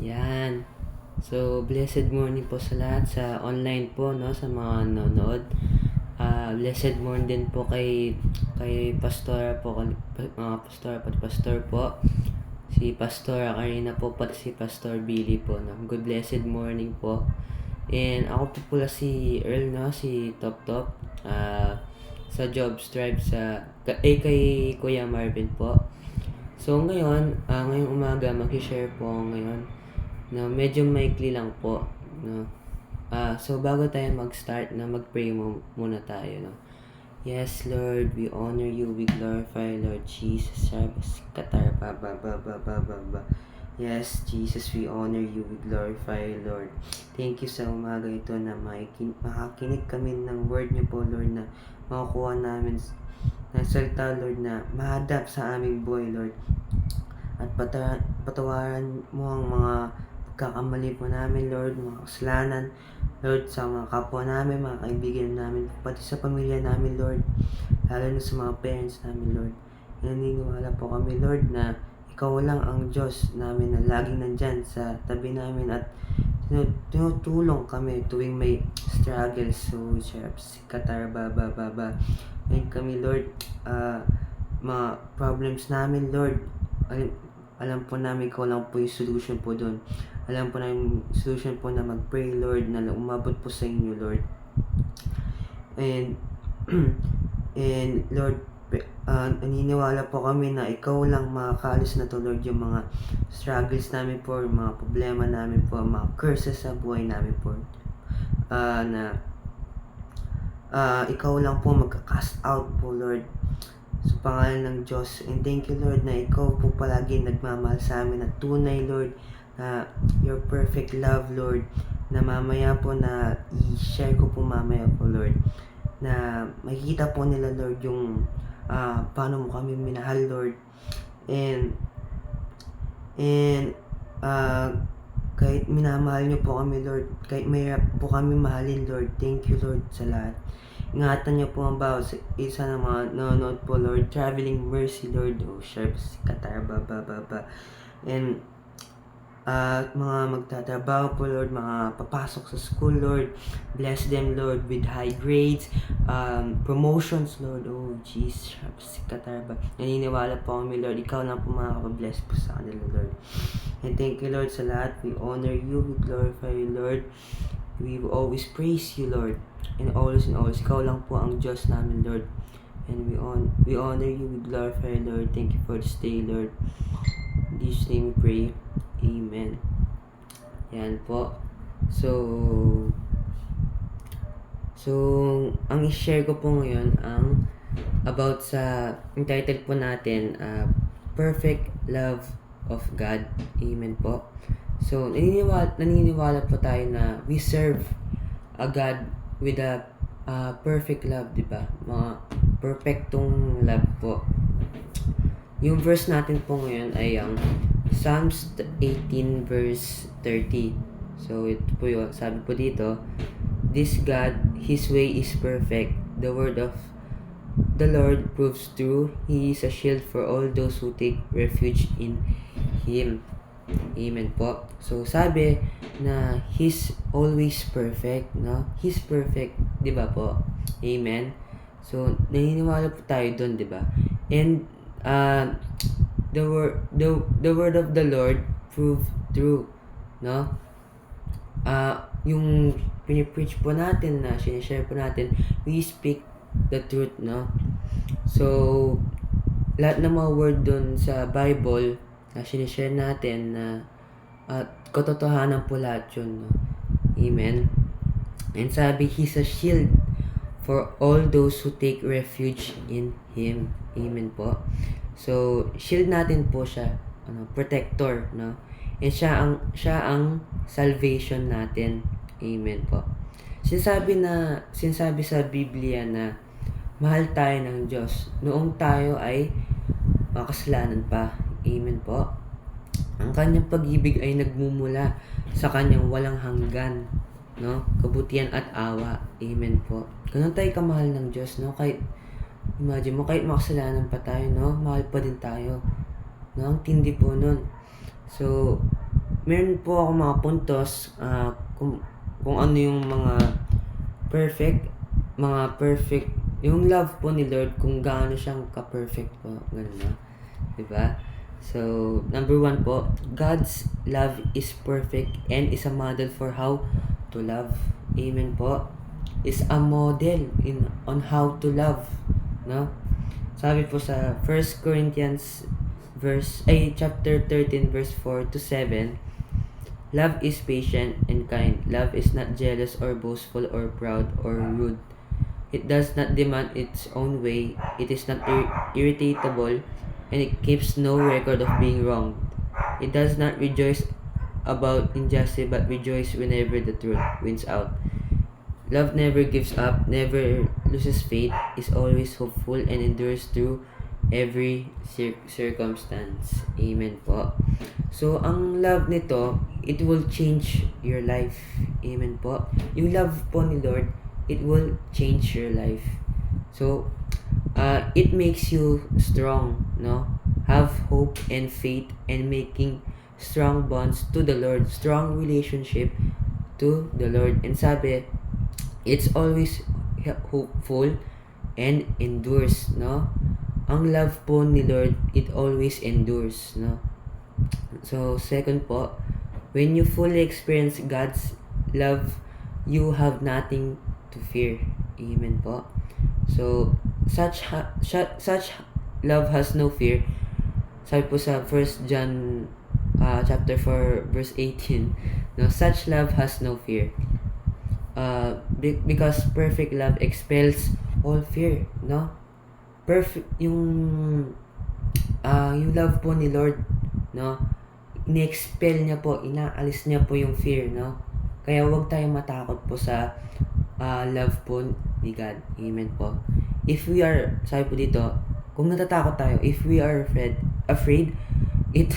Yan. So, blessed morning po sa lahat sa online po, no, sa mga nanonood. Blessed morning din po kay Pastor po, mga pastor, pati pastor po. Si Pastor Karina po, pati si Pastor Billy po, no. Good blessed morning po. And ako po pala si Earl, no, si Top Top. Sa job stripe kay Kuya Marvin po. So ngayong umaga mag-share po ako ngayon na medyo maikli lang po, no. So bago tayo mag-start na mag-pray muna tayo, no. Yes, Lord, we honor you, we glorify, Lord Jesus. Katar, ba, ba, ba, ba, ba, ba, ba. Yes, Jesus, we honor you, we glorify, Lord. Thank you sa umaga ito na makakinig kami ng word niyo po, Lord, na makukuha namin na salita, Lord, na ma-adapt sa aming buhay, Lord. At patawaran mo ang mga pagkakamali po namin, Lord, mga kasalanan, Lord, sa mga kapwa namin, mga kaibigan namin, pati sa pamilya namin, Lord, lalo na sa mga parents namin, Lord. Naniniwala po kami, Lord, na ikaw lang ang Diyos namin na laging nandyan sa tabi namin at tinutulong kami tuwing may struggles. So, sharps, katar, ba, ba, ba, ba. Ngayon kami, Lord, mga problems namin, Lord, alam po namin ikaw lang po yung solution po doon. Alam po namin solution po na mag-pray, Lord, na umabot po sa inyo, Lord. And Lord, naniniwala po kami na ikaw lang makakaalis na to, Lord, yung mga struggles namin po, yung mga problema namin po, mga curses sa buhay namin po. Ikaw lang po magka-cast out po, Lord, sa pangalan ng Diyos. And thank you, Lord, na ikaw po palagi nagmamahal sa amin at tunay, Lord, na your perfect love, Lord, na mamaya po na i-share ko po mamaya po, Lord, na makikita po nila, Lord, yung paano mo kami minahal, Lord. And kahit minamahal niyo po kami, Lord, kahit mahirap po kami mahalin, Lord, thank you, Lord, sa lahat. Ingatan niyo po ang bawat isa ng mga nanonood po, Lord. Traveling mercy, Lord. Oh, sharps, katar, ba, ba, ba, ba. And mga magtatrabaho po, Lord, mga papasok sa school, Lord, bless them, Lord, with high grades, promotions, Lord. Oh, jeez, katarba. Naniniwala po kami, Lord, ikaw lang po makakabless po sa kanila, Lord. And thank you, Lord, sa lahat. We honor you, we glorify you, Lord. We will always praise you, Lord. And always, ikaw lang po ang Diyos namin, Lord. And we honor you, we glorify you, Lord. Thank you for this day, Lord. In Jesus' name we pray. Amen. Yan po. So ang i-share ko po ngayon ang about sa yung title po natin, Perfect Love of God. Amen po. So, naniniwala po tayo na we serve a God with a perfect love, di ba? Mga perfectong love po. Yung verse natin po ngayon ay ang Psalms 18 verse 30. So, ito po yun. Sabi po dito, this God, His way is perfect. The word of the Lord proves true. He is a shield for all those who take refuge in Him. Amen po. So, sabi na He's always perfect, no? He's perfect, di ba po? Amen. So, naniniwala po tayo doon, di ba? And the word of the Lord prove true, no? Yung pinipreach po natin, na sinishare po natin, we speak the truth, no? So, lahat ng mga word doon sa Bible na sinishare natin na katotohanan po lahat yun, no? Amen. And sabi, He's a shield for all those who take refuge in Him. Amen po. So, shield natin po siya, protector, no? And siya ang salvation natin. Amen po. Sinasabi sa Biblia na mahal tayo ng Diyos noong tayo ay makasalanan pa. Amen po. Ang kanyang pag-ibig ay nagmumula sa kanyang walang hanggan, no? Kabutihan at awa. Amen po. Ganun tayo kamahal ng Diyos, no? Kahit imagine mo, kahit makasalanan pa tayo, no? Mahal pa din tayo. No? Ang tindi po nun. So, meron po ako mga puntos, kung ano yung mga perfect, yung love po ni Lord, kung gaano siyang ka-perfect po, gano'n na, diba? So, number 1 po, God's love is perfect and is a model for how to love. Amen po. Is a model on how to love, no? Sabi po sa 1 Corinthians chapter 13 verse 4 to 7, love is patient and kind. Love is not jealous or boastful or proud or rude. It does not demand its own way. It is not irritable, and it keeps no record of being wronged. It does not rejoice about injustice, but rejoice whenever the truth wins out. Love never gives up, never loses faith, is always hopeful, and endures through every circumstance. Amen po. So, ang love nito, it will change your life. Amen po. Yung love po ni Lord, it will change your life. So, it makes you strong, no? Have hope and faith and making strong bonds to the Lord, strong relationship to the Lord. And sabi, it's always hopeful and endures, no? Ang love po ni Lord, it always endures, no? So, second po, when you fully experience God's love, you have nothing to fear. Amen po. So, such love has no fear. Sabi po sa 1 John chapter 4 verse 18, no, such love has no fear. Because perfect love expels all fear, no? Perfect yung love po ni Lord, no? Ini-expel niya po, inaalis niya po yung fear, no? Kaya huwag tayong matakot po sa love po ni God. Amen po. If we are, sabi po dito, kung natatakot tayo, if we are afraid, it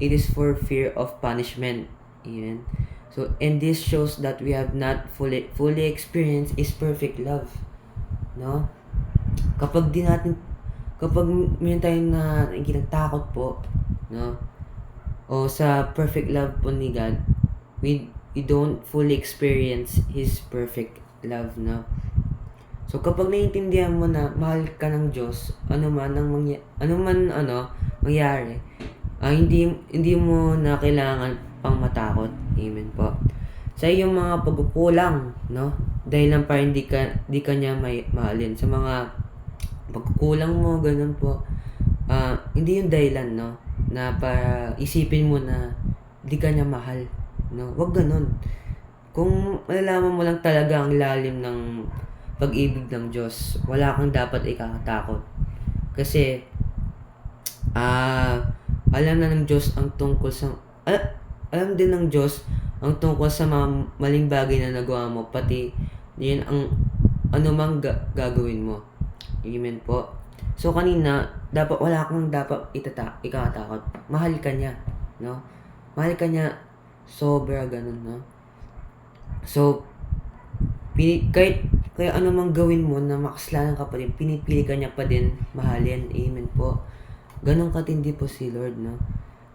is for fear of punishment. Amen. So, and this shows that we have not fully experienced is perfect love, no? Kapag meron tayong nagtakot po, no? O sa perfect love po ni God, we don't fully experience His perfect love, no? So, kapag naiintindihan mo na mahal ka ng Diyos, ano man mangyari, hindi mo na kailangan pang matakot. Amen po. Sa iyong mga pagkukulang, no? Dahil lang para di ka niya mahalin. Sa mga pagkukulang mo, ganun po. Hindi yung dahilan, no? Na para isipin mo na di ka niya mahal, no? Wag ganun. Kung malalaman mo lang talaga ang lalim ng pag-ibig ng Diyos, wala kang dapat ikakatakot. Kasi, alam na ng Diyos ang tungkol sa alam din ng Diyos ang tungkol sa mga maling bagay na nagawa mo, pati yun ang anumang gagawin mo. Amen po. So kanina, wala kang dapat ikatakot. Mahal ka niya, no? Mahal ka niya sobra ganun, no? So kaya anumang gawin mo na makasalanan ka pa din, pinipili ka niya pa din mahalin. Amen po. Ganun katindi po si Lord, no?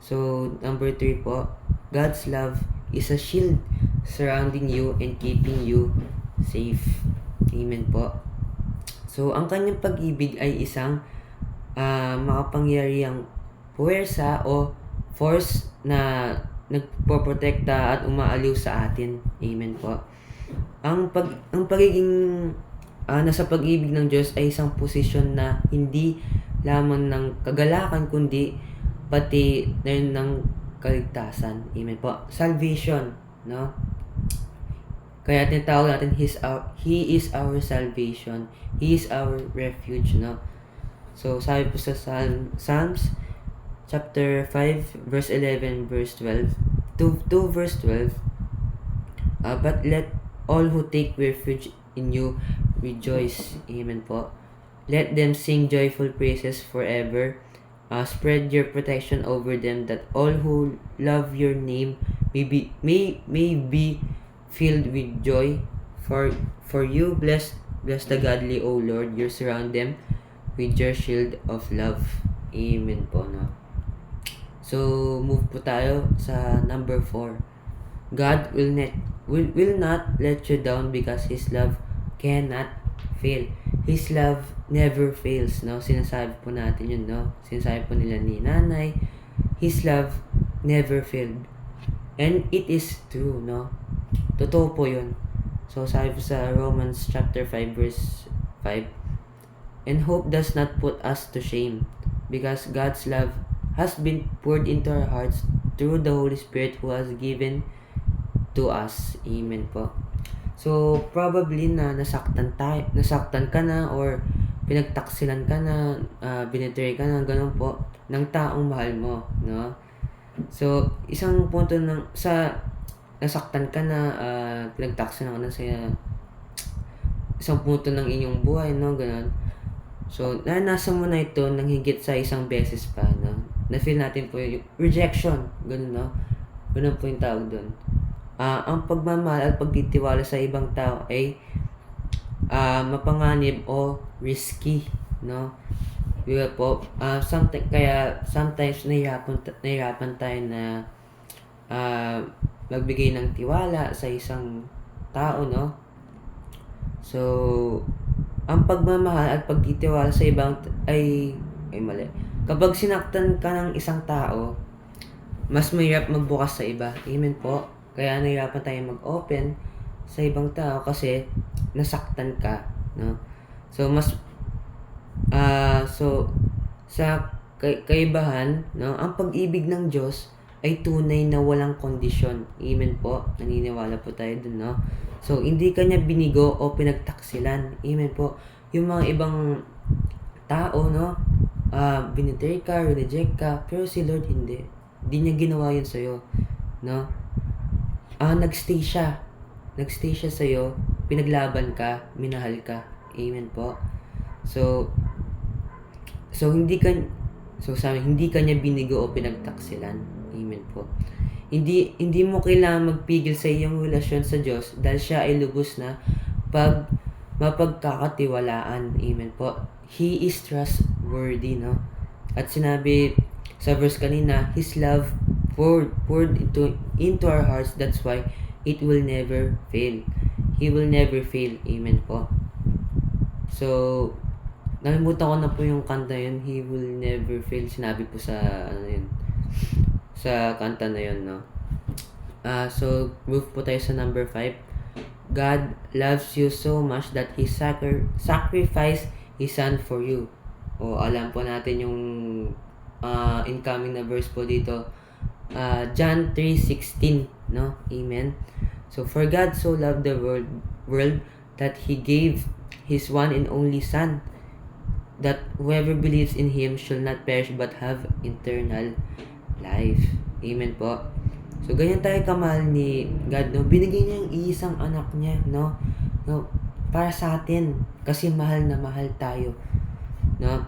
So, number 3 po, God's love is a shield surrounding you and keeping you safe. Amen po. So, ang kanyang pag-ibig ay isang makapangyarihang puwersa o force na nagpoprotekta at umaaliw sa atin. Amen po. Ang pagiging nasa pag-ibig ng Diyos ay isang posisyon na hindi lamang ng kagalakan kundi pati na yun ng kaligtasan. Amen po. Salvation, no? Kaya tinatawag natin He is our salvation. He is our refuge, no? So, sabi po sa Psalms chapter 5 verse 11 verse 12 to verse 12, but let all who take refuge in you rejoice. Amen po. Let them sing joyful praises forever. Spread your protection over them, that all who love your name may be filled with joy. For you bless the godly, O Lord. You surround them with your shield of love. Amen po, no? So, move po tayo sa number 4. God will not let you down because His love cannot fail. His love never fails, no? Sinasabi po natin yun, no? Sinasabi po nila ni nanay, His love never failed. And it is true, no? Totoo po yun. So, sabi po sa Romans chapter 5 verse 5, and hope does not put us to shame, because God's love has been poured into our hearts through the Holy Spirit who has given to us. Amen po. So, probably na nasaktan ka na, or pinagtaksilan ka na, binetray ka na, ganun po, ng taong mahal mo, no? So, isang punto sa nasaktan ka na, pinagtaksilan ka na sa isang punto ng inyong buhay, no? Ganun. So, naranasan mo na ito ng higit sa isang beses pa, no? Na-feel natin po yung rejection, ganun, no? Ganun po yung tawag doon. Ang pagmamahal at pagtitiwala sa ibang tao ay mapanganib o risky, no? Diba po? Sometimes nahihirapan tayo na magbigay ng tiwala sa isang tao, no? So, ang pagmamahal at pagtitiwala sa ibang ay mali. Kapag sinaktan ka ng isang tao, mas mahirap magbukas sa iba. Amen po. Kaya nahihirapan tayo mag-open sa ibang tao kasi nasaktan ka, no? So sa kaibahan, no, ang pag-ibig ng Diyos ay tunay na walang kondisyon. Amen po. Naniniwala po tayo dun, no? So, hindi kanya binigo o pinagtaksilan. Amen po. Yung mga ibang tao, no, binitray ka, reject ka, pero si Lord hindi. Hindi niya ginawa yun sa'yo, no? Nagstay siya sa'yo, pinaglaban ka, minahal ka. Amen po. So hindi ka niya binigo o pinagtaksilan. Amen po. Hindi mo kailangan magpigil sa iyong relasyon sa Diyos dahil siya ay lubos na mapagkakatiwalaan. Amen po. He is trustworthy, no? At sinabi sa verse kanina, His love poured into our hearts. That's why it will never fail. He will never fail. Amen po. So, nalimutan ko na po yung kanta yun. He will never fail. Sinabi po sa sa kanta na yun, no? So, move po tayo sa number 5. God loves you so much that He sacrificed His Son for you. Alam po natin yung incoming na verse po dito. John 3:16, no? Amen. So, for God so loved the world that He gave His one and only Son, that whoever believes in Him shall not perish but have eternal life. Amen po. So, ganyan tayo kamahal ni God, no? Binigay niya yung isang anak niya, no? Para sa atin, kasi mahal na mahal tayo, no?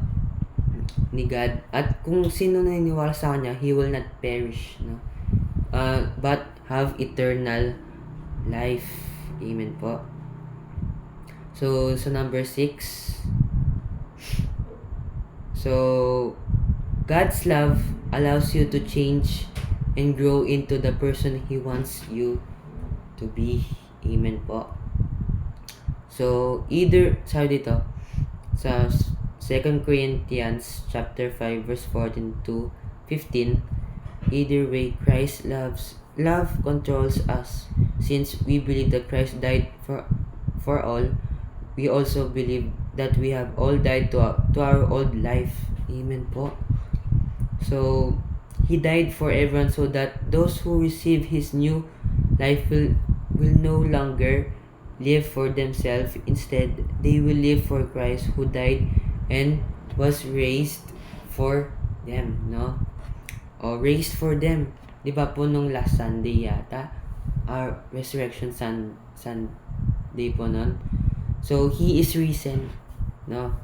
Ni God. At kung sino naniniwala sa Kanya, he will not perish, no? But have eternal life. Amen po. So, sa number 6. So, God's love allows you to change and grow into the person He wants you to be. Amen po. So, sabi dito, sa 2 Corinthians chapter 5 verse 14 to 15, either way, Christ's love controls us. Since we believe that Christ died for all, we also believe that we have all died to our old life. Amen po. So, He died for everyone so that those who receive His new life will no longer live for themselves. Instead, they will live for Christ who died and was raised for them, no? Raised for them. Di ba po nung last Sunday yata? Resurrection Sunday po nun. So, He is risen, no?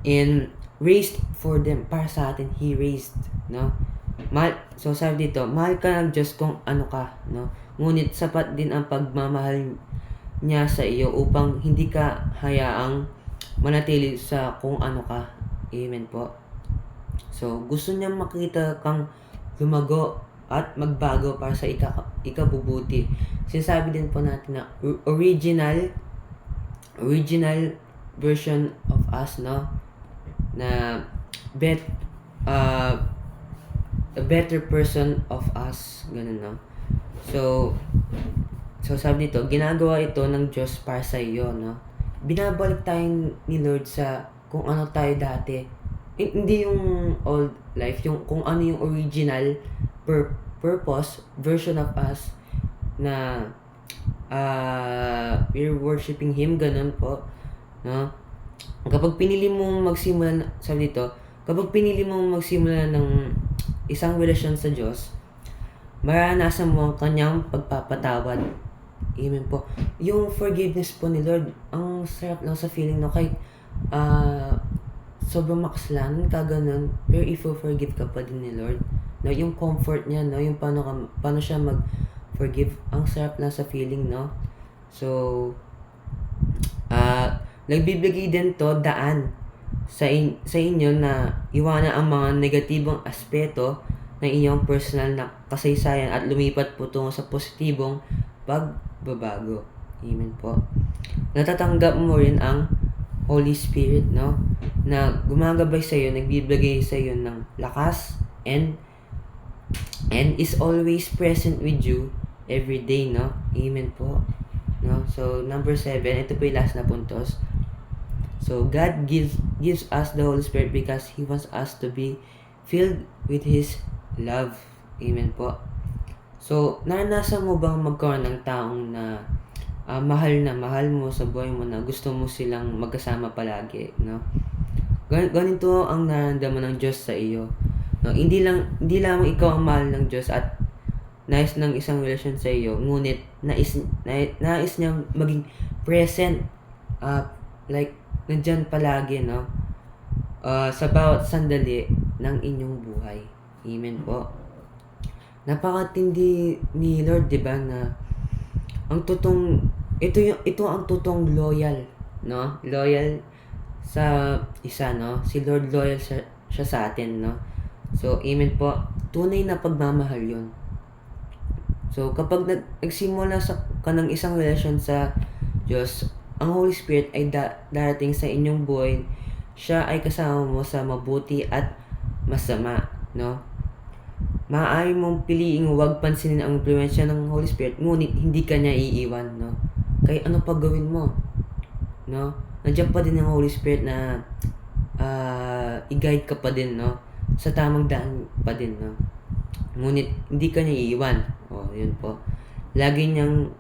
And raised for them. Para sa atin, He raised, no? So, sabi dito, mahal ka ng Diyos kung ano ka, no? Ngunit sapat din ang pagmamahal niya sa iyo upang hindi ka hayaang manatili sa kung ano ka. Amen po. So, gusto niyang makita kang lumago at magbago para sa ikabubuti. Sinasabi din po natin na original version of us, no? Na bet uh, a better person of us, ganun, no? So, sabi dito, ginagawa ito ng Diyos para sa iyo, no? Binabalik tayo ni Lord sa kung ano tayo dati. Hindi yung old life, yung kung ano yung original purpose, version of us na we're worshiping Him, ganun po, no? Kapag pinili mong magsimula, sabi dito, kapag pinili mong magsimula ng isang relasyon sa Diyos, maranasan mo ang kanyang pagpapatawad. Amen po. Yung forgiveness po ni Lord, ang sarap lang sa feeling, no? Kahit sobrang makasalanan ka, ganun, pero i-forgive ka pa din ni Lord. No? Yung comfort niya, no? Yung paano siya mag-forgive, ang sarap lang sa feeling, no? So, nagbibigay din to daan sa inyo na iwanan ang mga negatibong aspeto ng iyong personal na kasaysayan at lumipat po tungo sa positibong pagbabago. Amen po. Natatanggap mo rin ang Holy Spirit, no? Na gumagabay sa iyo, nagbibigay sa iyo ng lakas and is always present with you every day, no? Amen po. No? So, number 7, ito po yung last na puntos. So, God gives us the Holy Spirit because He wants us to be filled with His love. Amen po. So, naranasan mo bang magkaroon ng taong na mahal mo sa buhay mo, na gusto mo silang magkasama palagi, no? Ganito ang nararamdaman ng Diyos sa iyo. No, hindi lamang ikaw ang mahal ng Diyos at nais ng isang relasyon sa iyo, ngunit nais niya maging present, like nandyan palagi, no? Sa bawat sandali ng inyong buhay. Amen po. Napakatindi ni Lord, 'di ba, na ang ito ang totoong loyal, no? Loyal sa isa, no? Si Lord loyal siya sa atin, no? So, amen po. Tunay na pagmamahal 'yon. So, kapag nagsimula ka ng isang relasyon sa Diyos, ang Holy Spirit ay darating sa inyong buhay. Siya ay kasama mo sa mabuti at masama, no? Maaari mong piliing huwag pansinin ang impluwensya ng Holy Spirit, ngunit hindi ka niya iiwan, no? Kaya ano pa gawin mo, no? Nandiyan pa din ang Holy Spirit na i-guide ka pa din, no? Sa tamang daan pa din, no? Ngunit hindi ka niya iiwan. Yun po. Lagi niyang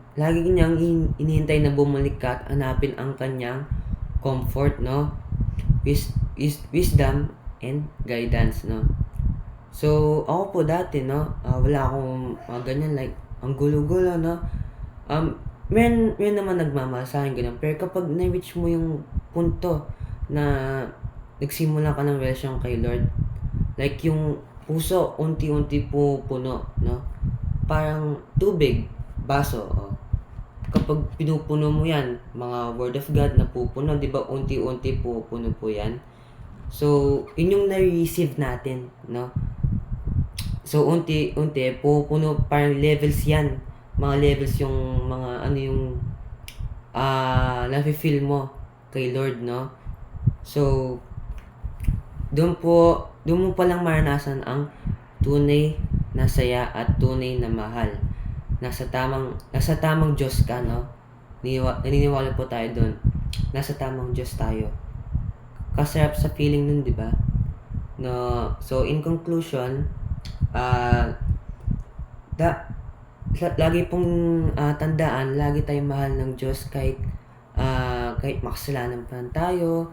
inihintay na bumalik ka at hanapin ang kanyang comfort, no? Wisdom and guidance, no? So, ako po dati, no? Wala akong ganyan, like, ang gulo-gulo, no? Meron naman nagmamahal sa akin, ganyan. Pero kapag na-reach mo yung punto na nagsimula ka ng relasyon kay Lord, like yung puso, unti-unti po puno, no? Parang tubig, baso, Kapag pinupuno mo yan, mga word of God na pupuno, di ba, unti-unti po puno po yan. So, yun yung na-receive natin, no? So, unti-unti, pupuno, parang levels yan. Mga levels yung mga, nafe-feel mo kay Lord, no? So, doon mo palang maranasan ang tunay na saya at tunay na mahal. Nasa tamang Diyos ka, no? Naniniwala po tayo doon. Nasa tamang Diyos tayo. Kasarap sa feeling nun, di ba? No, so in conclusion, lagi pong tandaan, lagi tayong mahal ng Diyos kahit makasalanan pa tayo,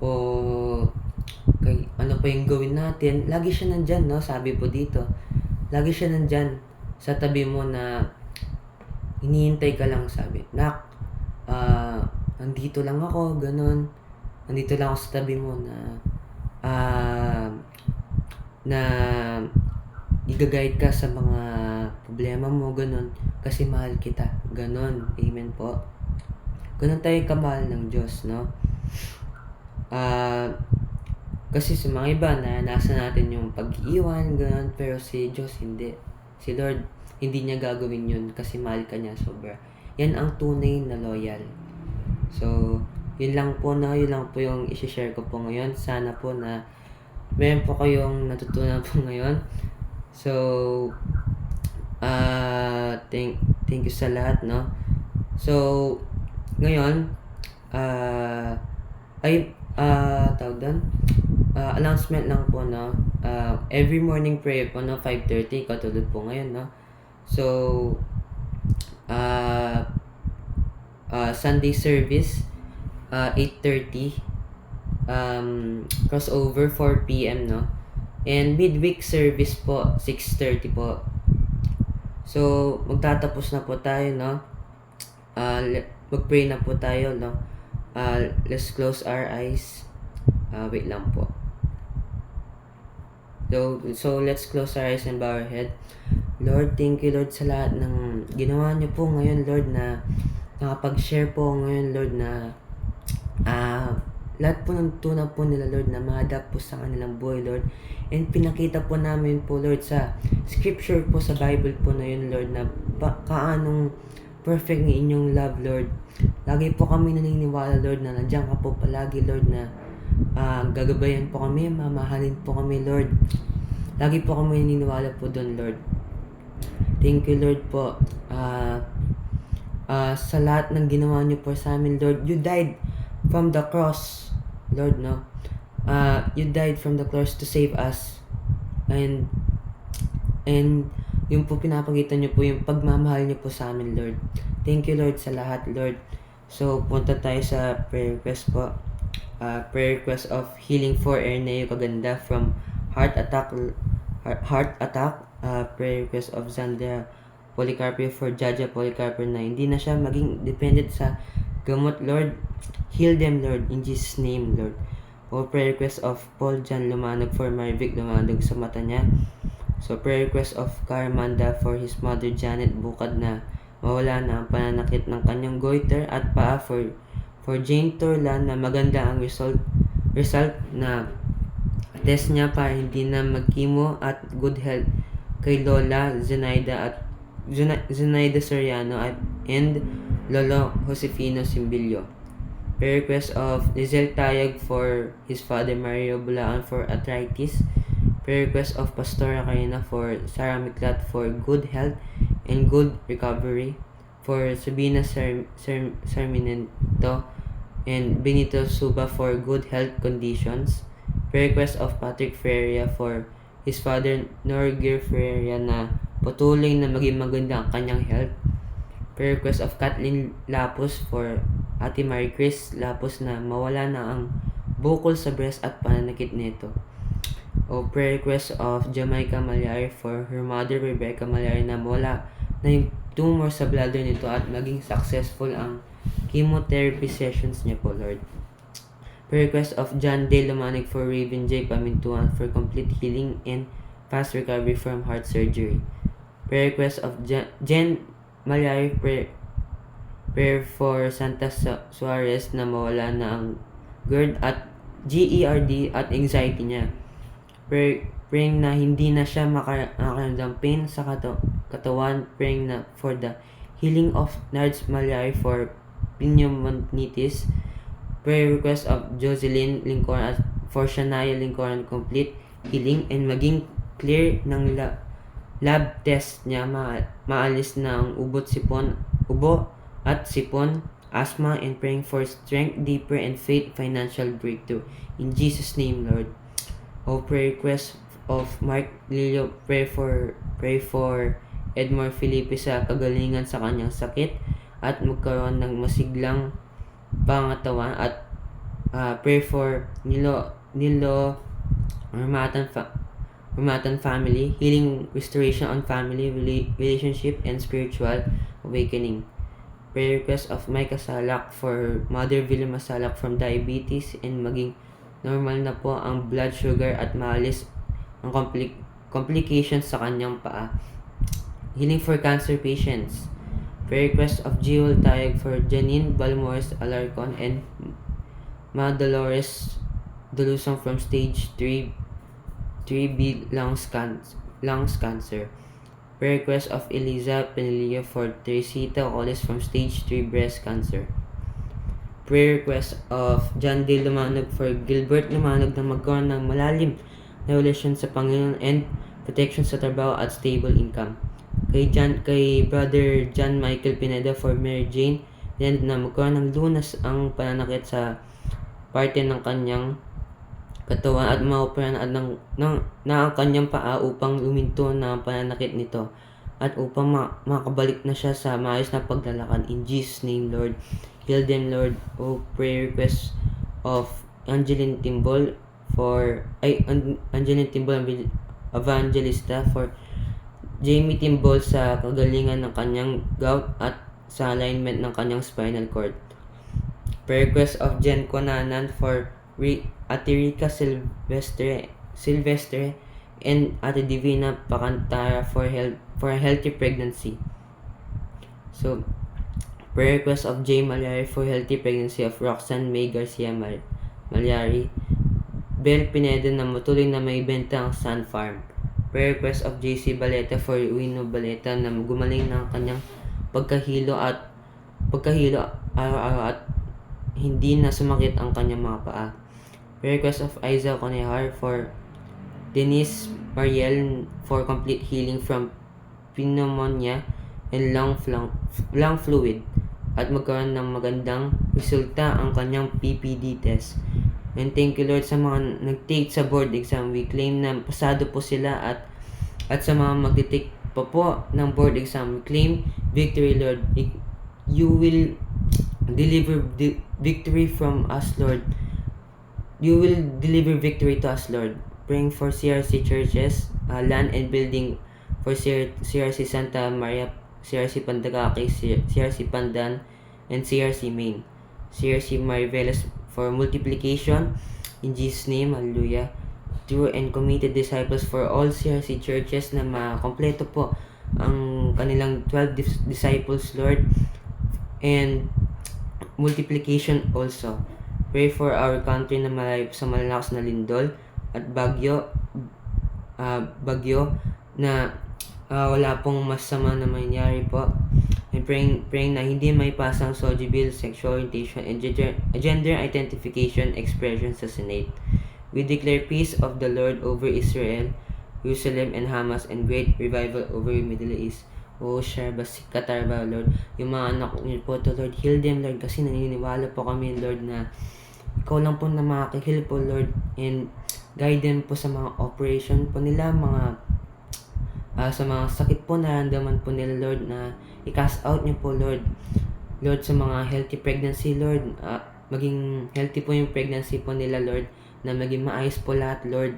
o kahit ano pa yung gawin natin, lagi siya nandyan, no? Sabi po dito, lagi siya nandyan sa tabi mo na hinihintay ka lang, sabi, nak, nandito lang ako, ganun, nandito lang ako sa tabi mo na i-guide ka sa mga problema mo, ganun, kasi mahal kita, ganun. Amen po. Ganun tayo kamahal ng Diyos, no? Kasi sa mga iba, naranasan natin yung pag-iwan, gano'n, pero si Diyos hindi. Si Lord, hindi niya gagawin yun kasi mahal ka niya sobra. Yan ang tunay na loyal. So, yun lang po yung isi-share ko po ngayon. Sana po na meron po kayong natutunan po ngayon. So, thank you sa lahat, no? So, ngayon, tawag doon, announcement lang po, no? Every morning prayer po, no? 5:30, katulad po ngayon, no? So, Sunday service, 8:30, crossover 4 p.m, no? And midweek service po, 6:30 po. So, magtatapos na po tayo, no? Mag-pray na po tayo, no? Let's close our eyes. Wait lang po. So let's close our eyes and bow our head. Lord, thank you, Lord, sa lahat ng ginawa niyo po ngayon, Lord, na nakapag-share po ngayon, Lord, na lahat po ng tuna po nila, Lord, na ma-adapt po sa kanilang buhay, Lord. And pinakita po namin po, Lord, sa scripture po sa Bible po na yun, Lord, na kaanong perfect ng inyong love, Lord. Lagi po kami naniniwala, Lord, na nandiyan ka po palagi, Lord, na gagabayan po kami, mamahalin po kami, Lord. Lagi po kami naniniwala po doon, Lord. Thank you, Lord po. Sa lahat ng ginawa niyo po sa amin, Lord. You died from the cross, Lord, no? You died from the cross to save us. And yung po pinapagitan niyo po yung pagmamahal niyo po sa amin, Lord. Thank you, Lord, sa lahat, Lord. So, punta tayo sa prayer request po. Prayer request of healing for Erneo Kaganda from heart attack. Prayer request of Zandra Policarpio for Jaja Policarpio na hindi na siya maging dependent sa gamot, Lord. Heal them, Lord, in Jesus' name, Lord. O prayer request of Paul John Lumanog for Marivic Lumanog sa mata niya. So, prayer request of Caramanda for his mother Janet Bukad na mawala na ang pananakit ng kanyang goiter at paa for Jane Torlan na maganda ang result na test niya para hindi na mag-chemo at good health kay Lola Zenaida Soriano and Lolo Josefino Simbilio. Prayer request of Lizelle Tayag for his father Mario Bulaan for arthritis. Prayer request of Pastora Karina for Sarah Miklat for good health and good recovery. For Sabina Sarmiento and Benito Suba for good health conditions. Prayer request of Patrick Ferreira for his father Norgir Ferreira na patuloy na maging maganda ang kanyang health. Prayer request of Kathleen Lapus for Ate Marie Chris Lapus na mawala na ang bukol sa breast at pananakit nito. O prayer request of Jamaica Malyari for her mother Rebecca Malyari na mawala na yung tumor sa bladder nito at maging successful ang chemotherapy sessions niya po, Lord. Prayer request of John De Lumanig for Raven J. Pamintuan for complete healing and fast recovery from heart surgery. Prayer request of Jen Malyari prayer for Santa Suarez na mawala na ang GERD at anxiety niya. Praying na hindi na siya makaramdam pain sa katawan. Praying na for the healing of Nards Malyari for pneumonitis. Prayer request of Jocelyn Lincoln for Shania Lincoln complete healing and maging clear ng lab test niya, maalis na ang ubo at sipon, asthma, and praying for strength, deeper, and faith, financial breakthrough. In Jesus' name, Lord. O prayer request of Mark Lilio, pray for Edmore Felipe sa kagalingan sa kanyang sakit at magkaroon ng masiglang pangatawan at pray for Nilo Rumatan family, healing, restoration on family, relationship, and spiritual awakening. Prayer request of Micah Salak for Mother Vilma Salak from diabetes and maging normal na po ang blood sugar at maalis ang complications sa kanyang paa. Healing for cancer patients. Prayer request of Jewel Tayag for Janine Balmores Alarcon and Ma Dolores Dalusang from stage 3B lungs cancer. Prayer request of Eliza Penilio for Teresita Oles from stage 3 breast cancer. Prayer request of John D. Lumanog for Gilbert Lumanog na magkaroon ng malalim na relasyon sa Panginoon and protection sa trabaho at stable income. Kay Brother John Michael Pineda for Mary Jane and na magkaroon ng lunas ang pananakit sa parte ng kanyang katawan at maoperahan na ang kanyang paa upang luminto na ang pananakit nito at upang makabalik na siya sa maayos na paglalakad. In Jesus' name, Lord, heal them, Lord. O prayer request of Angeline Timbol Evangelista for Jamie Timbol sa kagalingan ng kanyang gout at sa alignment ng kanyang spinal cord. Prayer request of Jen Conanan for Ate Rica Silvestre and Ate Divina Pacantara for a healthy pregnancy. So, prayer request of J. Malyari for healthy pregnancy of Roxanne May Garcia Malyari. Bel Pineda na matuloy na may benta ang Sun Farm. Prayer request of JC Baleta for Wino Baleta na gumaling ng kanyang pagkahilo araw-araw at hindi na sumakit ang kanyang mga paa. Prayer request of Aiza Conehar for Denise Mariel for complete healing from pneumonia and lung fluid at magkaroon ng magandang resulta ang kanyang PPD test. And thank you, Lord, sa mga nag-take sa board exam. We claim na pasado po sila at sa mga mag-take pa po ng board exam. We claim victory, Lord. You will deliver victory from us, Lord. You will deliver victory to us, Lord. Praying for CRC churches, land and building for CRC Santa Maria, CRC Pandagaki, CRC Pandan, and CRC Main. CRC Mariveles for multiplication. In Jesus' name, hallelujah. True and committed disciples for all CRC churches na makompleto po ang kanilang 12 disciples, Lord. And multiplication also. Pray for our country na malayo sa malalakas na lindol at bagyo na wala pong masama na mangyari po. And praying na hindi may pasang SOGI bill, sexual orientation, and gender identification expression sa Senate. We declare peace of the Lord over Israel, Jerusalem, and Hamas, and great revival over the Middle East. O Sharba Katarba, Lord. Yung mga anak niyo po to, Lord, heal them, Lord, kasi naniniwala po kami, Lord, na ikaw lang po na makakahil po, Lord, and guide them po sa mga operation po nila, sa mga sakit po na naramdaman po nila, Lord, na i-cast out niyo po, Lord. Lord, sa mga healthy pregnancy, Lord, maging healthy po yung pregnancy po nila, Lord, na maging maayos po lahat, Lord.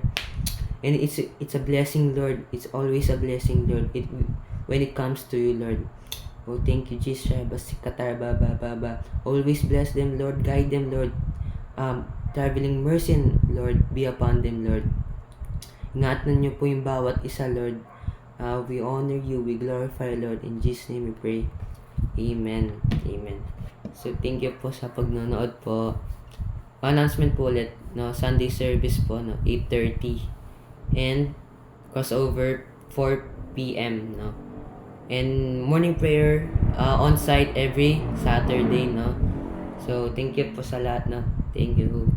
And it's a blessing, Lord. It's always a blessing, Lord, when it comes to you, Lord. Oh, thank you, Jesus. Always bless them, Lord. Guide them, Lord. Traveling mercy, Lord, be upon them, Lord. Ingatan niyo po yung bawat isa, Lord. We honor you, we glorify, Lord. In Jesus' name we pray. Amen. Amen. So, thank you po sa pagnonood po. Announcement po ulit, no? Sunday service po, no? 8:30. And crossover 4 p.m., no? And morning prayer on site every Saturday, no? So, thank you po sa lahat, no? Thank you.